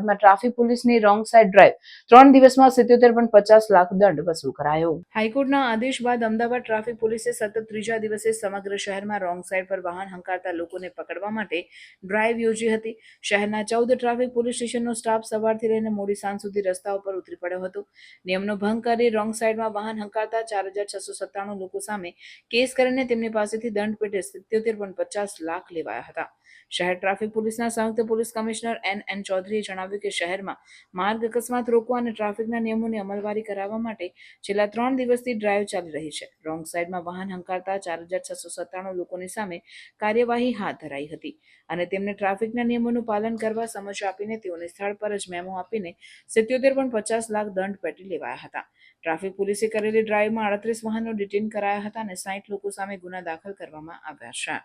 અમદાવાદમાં ટ્રાફિક પોલીસની wrong side drive 3 દિવસમાં 77.50 લાખ દંડ વસૂલ કરાયો. હાઈકોર્ટના આદેશ બાદ અમદાવાદ ટ્રાફિક પોલીસે સતત ત્રીજા દિવસે સમગ્ર શહેરમાં રોંગ સાઇડ પર વાહન હંકારતા લોકોને પકડવા માટે ડ્રાઈવ યોજી હતી. શહેરના 14 ટ્રાફિક પોલીસ સ્ટેશનનો સ્ટાફ સવારથી લઈને મોડી સાંજ સુધી રસ્તા ઉપર ઉતરી પડ્યો હતો. નિયમનો ભંગ કરી રોંગ સાઇડમાં વાહન હંકારતા 4697 લોકો સામે કેસ કરીને તેમની પાસેથી દંડ પેટે 77.50 લાખ લેવાયા હતા. શહેર ટ્રાફિક પોલીસના સંયુક્ત પોલીસ કમિશનર એન ચૌધરીએ જણાવ્યું કે શહેરમાં માર્ગ અકસ્માત રોકવા અને ટ્રાફિકના નિયમોની અમલવારી કરાવવા માટે છેલ્લા 3 દિવસથી ડ્રાઈવ ચાલી રહી છે. રોંગ સાઇડમાં વાહન હંકારતા 4697 લોકોની સામે કાર્યવાહી હાથ ધરાઈ હતી અને તેમને ટ્રાફિકના નિયમોનું પાલન કરવા સમજ આપીને તેઓને સ્થળ પર જ મેમો આપીને 77.50 લાખ દંડ પેટી લેવાયા હતા. ટ્રાફિક પોલીસે કરેલી ડ્રાઈવમાં 38 વાહનો ડિટેઇન કરાયા હતા અને 60 લોકો સામે ગુના દાખલ કરવામાં આવ્યા છે.